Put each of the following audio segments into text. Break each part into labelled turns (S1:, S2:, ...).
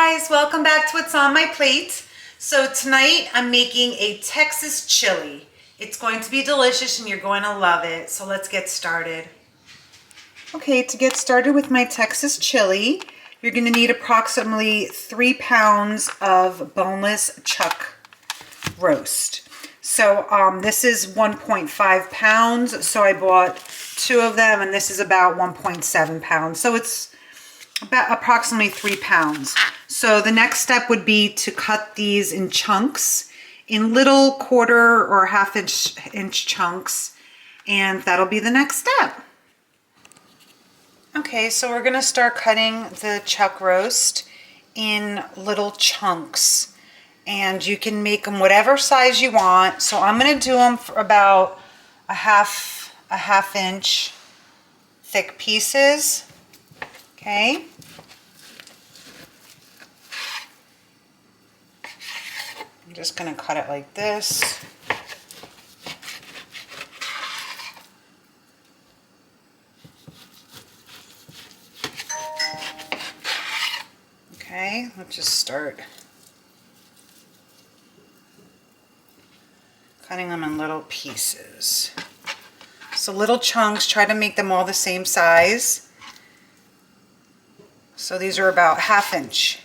S1: guys, welcome back to What's on My Plate. So tonight I'm making a Texas chili. It's going to be delicious and you're going to love it. So let's get started. Okay, to get started with my Texas chili, you're going to need approximately 3 pounds of boneless chuck roast. So this is 1.5 pounds, so I bought 2 of them, and this is about 1.7 pounds. So it's about approximately 3 pounds. So the next step would be to cut these in chunks, in little 1/4 or 1/2 inch chunks, and that'll be the next step. Okay, so we're gonna start cutting the chuck roast in little chunks, and you can make them whatever size you want. So I'm gonna do them for about a half inch thick pieces. Okay. I'm just going to cut it like this. Okay, let's just start cutting them in little pieces. So little chunks, try to make them all the same size. So these are about 1/2 inch.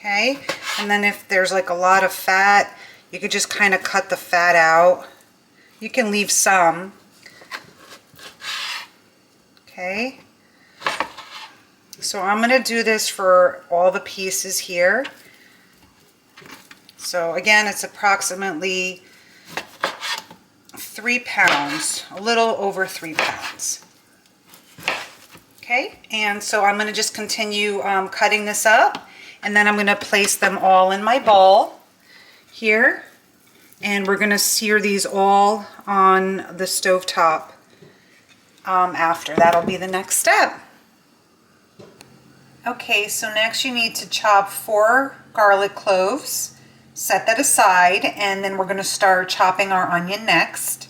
S1: Okay, and then if there's like a lot of fat, you could just kind of cut the fat out. You can leave some. Okay, so I'm going to do this for all the pieces here. So again, it's approximately 3 pounds, a little over 3 pounds. Okay, and so I'm going to just continue cutting this up, and then I'm going to place them all in my bowl here, and we're going to sear these all on the stovetop after. That'll be the next step. Okay, so next you need to chop 4 garlic cloves. Set that aside, and then we're going to start chopping our onion next.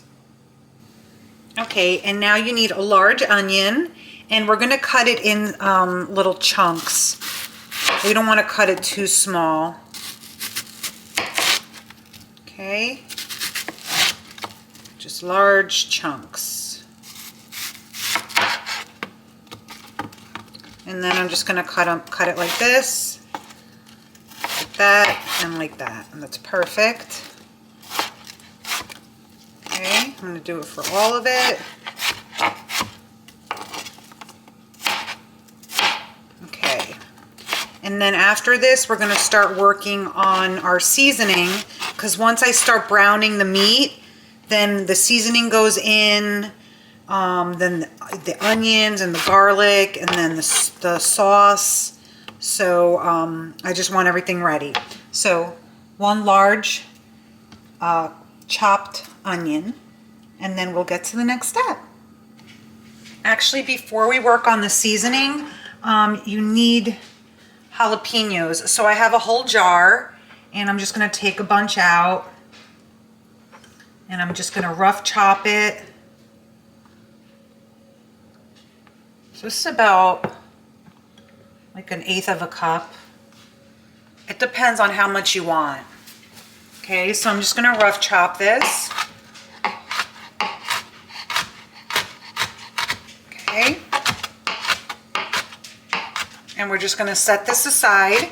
S1: Okay, and now you need a large onion, and we're going to cut it in little chunks. We don't want to cut it too small. Okay, just large chunks. And then I'm just going to cut it like this, like that, and like that, and that's perfect. Okay, I'm going to do it for all of it. Okay, and then after this, we're going to start working on our seasoning, because once I start browning the meat, then the seasoning goes in, then the onions and the garlic, and then the sauce. So I just want everything ready. So 1 large chopped onion, and then we'll get to the next step. Actually, before we work on the seasoning, you need jalapenos. So I have a whole jar, and I'm just going to take a bunch out, and I'm just going to rough chop it. So this is about like 1/8 of a cup. It depends on how much you want. Okay, so I'm just going to rough chop this. Okay. And we're just going to set this aside,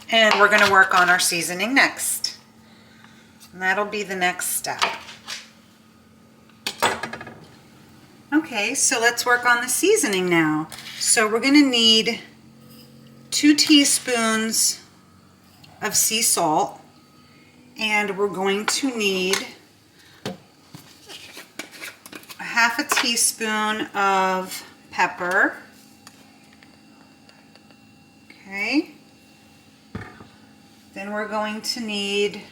S1: and we're going to work on our seasoning next. And that'll be the next step. Okay, so let's work on the seasoning now. So we're going to need 2 teaspoons of sea salt, and we're going to need 1/2 teaspoon of pepper. Okay. Then we're going to need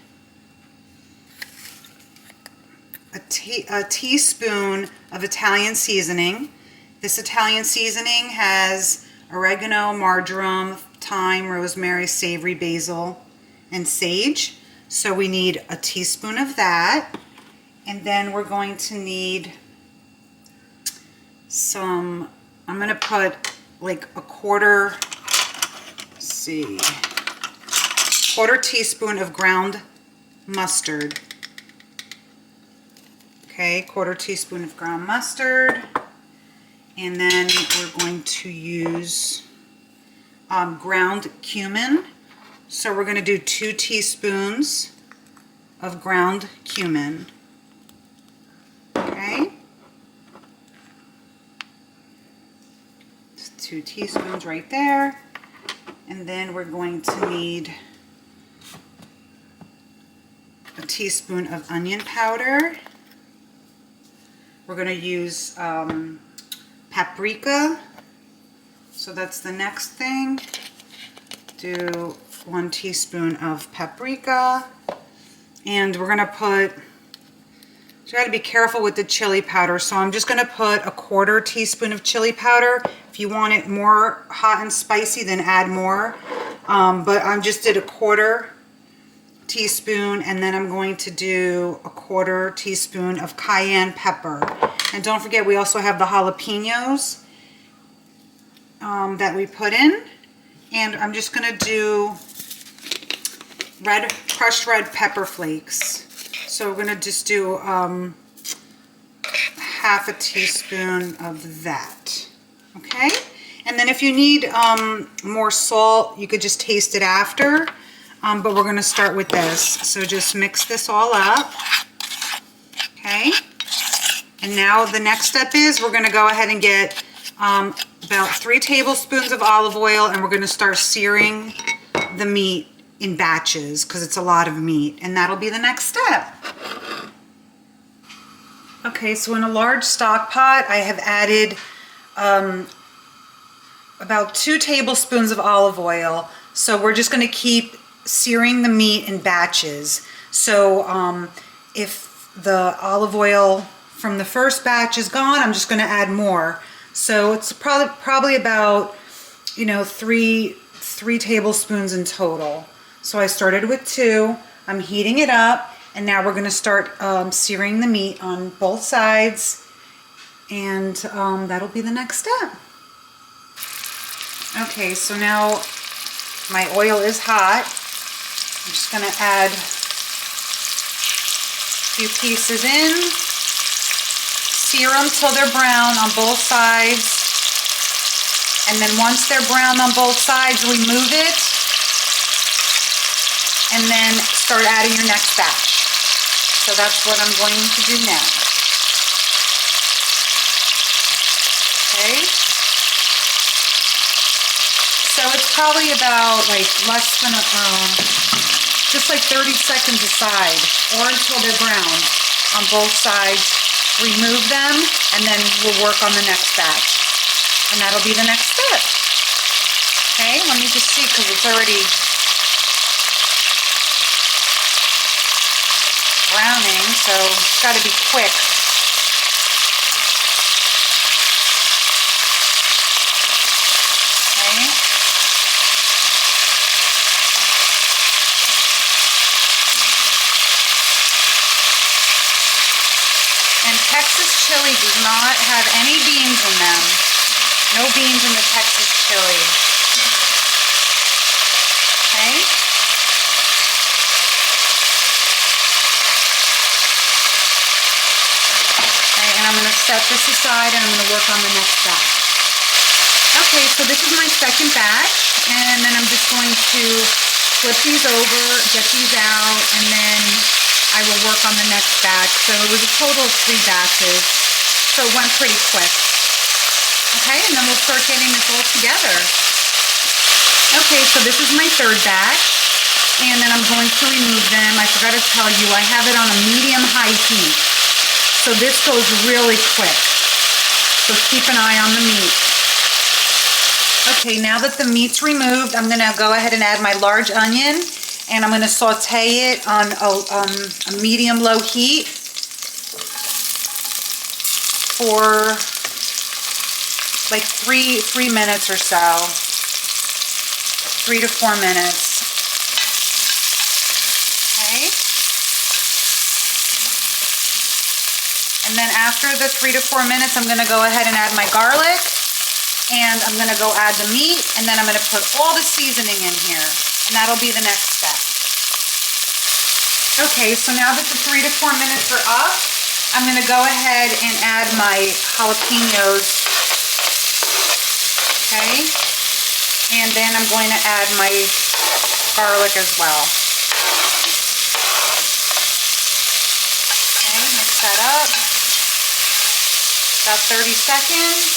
S1: a teaspoon of Italian seasoning. This Italian seasoning has oregano, marjoram, thyme, rosemary, savory, basil, and sage. So we need a teaspoon of that. And then we're going to need some, I'm gonna put like a quarter, let's see, quarter teaspoon of ground mustard. Okay, quarter teaspoon of ground mustard. And then we're going to use ground cumin. So we're going to do 2 teaspoons of ground cumin. Okay. 2 teaspoons right there. And then we're going to need a teaspoon of onion powder. We're going to use paprika. So that's the next thing. Do 1 teaspoon of paprika. And we're going to put, you got to be careful with the chili powder. So I'm just going to put a quarter teaspoon of chili powder. If you want it more hot and spicy, then add more. But I just did a quarter teaspoon, and then I'm going to do a quarter teaspoon of cayenne pepper. And don't forget, we also have the jalapenos that we put in. And I'm just going to do crushed red pepper flakes. So we're going to just do half a teaspoon of that. Okay? And then if you need more salt, you could just taste it after. But we're going to start with this. So just mix this all up. Okay? And now the next step is we're going to go ahead and get about 3 tablespoons of olive oil, and we're going to start searing the meat in batches because it's a lot of meat, and that'll be the next step. Okay, so in a large stock pot, I have added about 2 tablespoons of olive oil. So we're just going to keep searing the meat in batches. So if the olive oil from the first batch is gone, I'm just going to add more. So it's probably about, you know, three tablespoons in total. So I started with 2. I'm heating it up, and now we're going to start searing the meat on both sides, and that'll be the next step. Okay, so now my oil is hot. I'm just going to add a few pieces in. Sear them till they're brown on both sides. And then once they're brown on both sides, remove it. And then start adding your next batch. So that's what I'm going to do now. Okay. So it's probably about like less than just like 30 seconds aside, or until they're brown on both sides. Remove them, and then we'll work on the next batch. And that'll be the next step. Okay, let me just see, because it's already browning, so it's got to be quick. Okay. And Texas chili does not have any beans in them. No beans in the Texas chili. Okay? Okay, and I'm going to set this aside, and I'm going to work on the next batch. Okay, so this is my second batch, and then I'm just going to flip these over, get these out, and then I will work on the next batch. So it was a total of 3 batches. So it went pretty quick. Okay, and then we'll start getting this all together. Okay, so this is my third batch. And then I'm going to remove them. I forgot to tell you, I have it on a medium-high heat. So this goes really quick. So keep an eye on the meat. Okay, now that the meat's removed, I'm going to go ahead and add my large onion. And I'm going to saute it on a medium-low heat for like 3 minutes or so. 3 to 4 minutes. Okay. And then after the 3 to 4 minutes, I'm gonna go ahead and add my garlic, and I'm gonna go add the meat, and then I'm gonna put all the seasoning in here, and that'll be the next step. Okay, so now that the 3 to 4 minutes are up, I'm gonna go ahead and add my jalapenos, okay? And then I'm going to add my garlic as well. Okay, mix that up. About 30 seconds.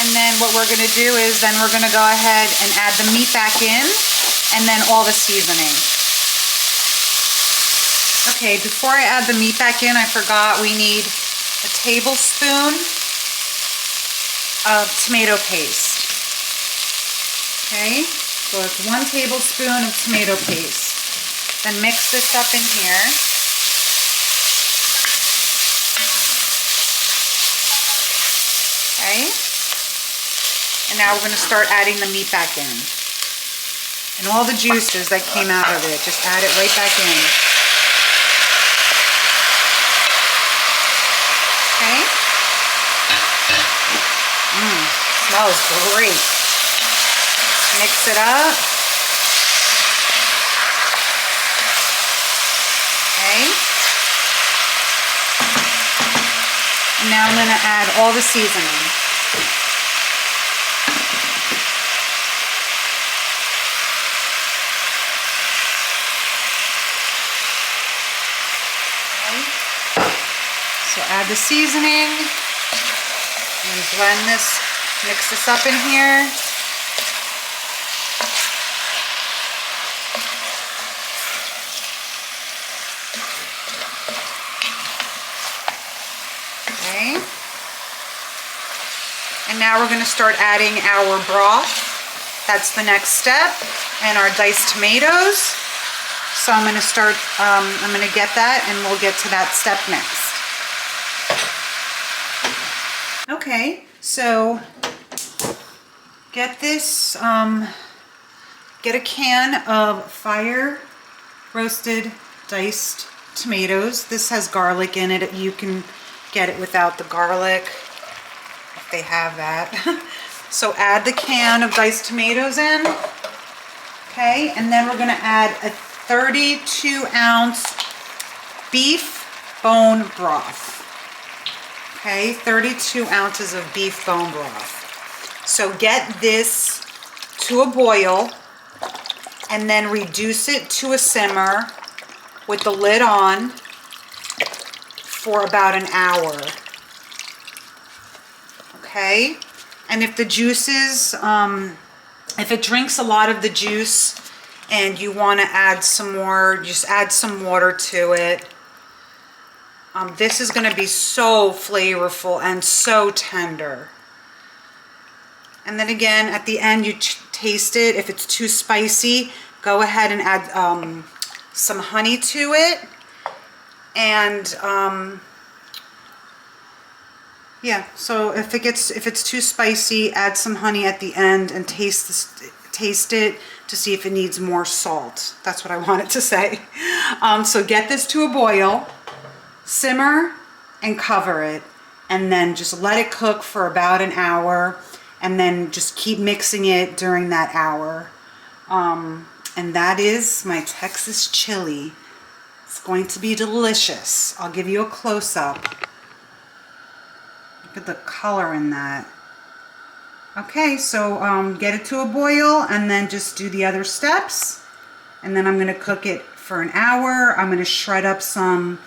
S1: And then what we're gonna do is then we're gonna go ahead and add the meat back in and then all the seasoning. Okay, before I add the meat back in, I forgot we need a tablespoon of tomato paste. Okay, so it's 1 tablespoon of tomato paste. Then mix this up in here. Okay. And now we're going to start adding the meat back in. And all the juices that came out of it, just add it right back in. Okay. Smells great. Mix it up. Okay. And now I'm going to add all the seasoning. So add the seasoning and blend this, mix this up in here. Okay. And now we're going to start adding our broth. That's the next step. And our diced tomatoes. So I'm going to start, I'm going to get that and we'll get to that step next. Okay, so get this, get a can of fire roasted diced tomatoes. This has garlic in it. You can get it without the garlic if they have that. So add the can of diced tomatoes in. Okay, and then we're going to add a 32-ounce beef bone broth. Okay, 32 ounces of beef bone broth. So get this to a boil and then reduce it to a simmer with the lid on for about an hour. Okay, and if the juices, if it drinks a lot of the juice and you want to add some more, just add some water to it. This is going to be so flavorful and so tender. And then again, at the end, you taste it. If it's too spicy, go ahead and add some honey to it. And yeah, so if it's too spicy, add some honey at the end and taste it to see if it needs more salt. That's what I wanted to say. So get this to a boil. Simmer and cover it, and then just let it cook for about an hour, and then just keep mixing it during that hour. And that is my Texas chili. It's going to be delicious. I'll give you a close-up. Look at the color in that. Okay, so get it to a boil and then just do the other steps. And then I'm going to cook it for an hour. I'm going to shred up some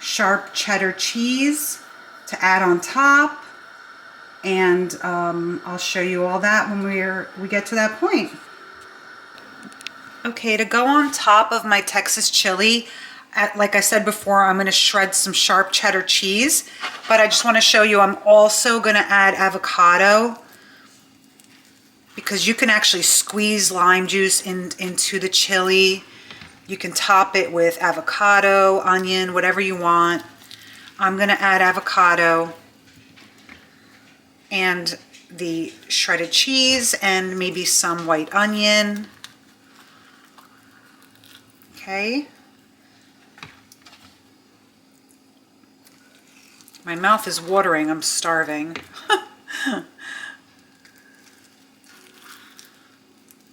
S1: sharp cheddar cheese to add on top, and I'll show you all that when we get to that point. Okay, to go on top of my Texas chili, like I said before, I'm going to shred some sharp cheddar cheese, but I just want to show you I'm also going to add avocado, because you can actually squeeze lime juice into the chili. You can top it with avocado, onion, whatever you want. I'm going to add avocado and the shredded cheese and maybe some white onion. Okay. Okay. My mouth is watering. I'm starving.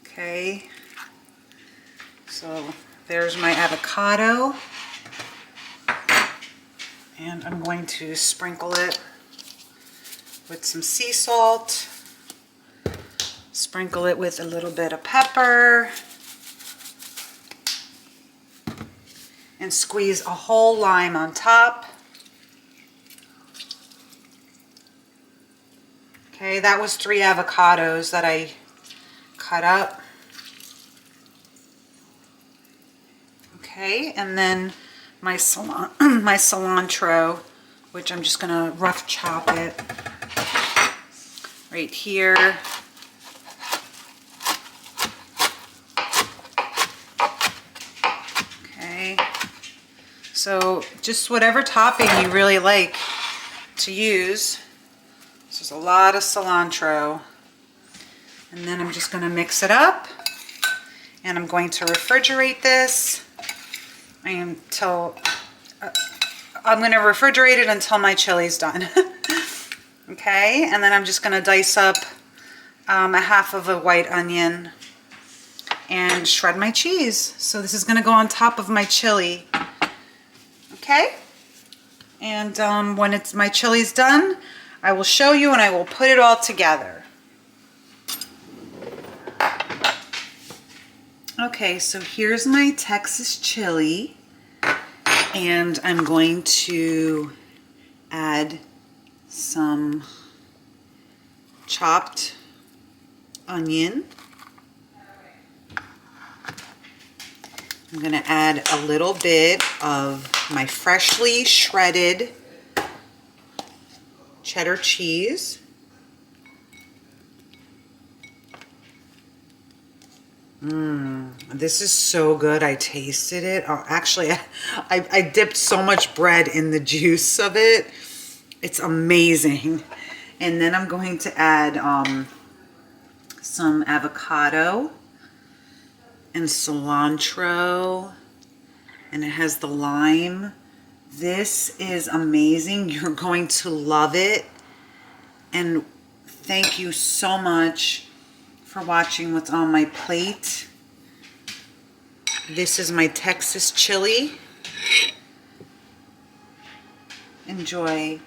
S1: Okay. So there's my avocado. And I'm going to sprinkle it with some sea salt. Sprinkle it with a little bit of pepper. And squeeze a whole lime on top. Okay, that was 3 avocados that I cut up. Okay, and then my cilantro, which I'm just gonna rough chop it right here. Okay, so just whatever topping you really like to use. This is a lot of cilantro. And then I'm just gonna mix it up, and I'm going to refrigerate this until I'm going to refrigerate it until my chili's done. Okay, and then I'm just going to dice up a half of a white onion and shred my cheese. So this is going to go on top of my chili. Okay, and when my chili's done, I will show you and I will put it all together. Okay, so here's my Texas chili, and I'm going to add some chopped onion. I'm going to add a little bit of my freshly shredded cheddar cheese. This is so good. I tasted it. Oh, actually, I dipped so much bread in the juice of it. It's amazing. And then I'm going to add some avocado and cilantro. And it has the lime. This is amazing. You're going to love it. And thank you so much for watching what's on my plate. This is my Texas chili. Enjoy.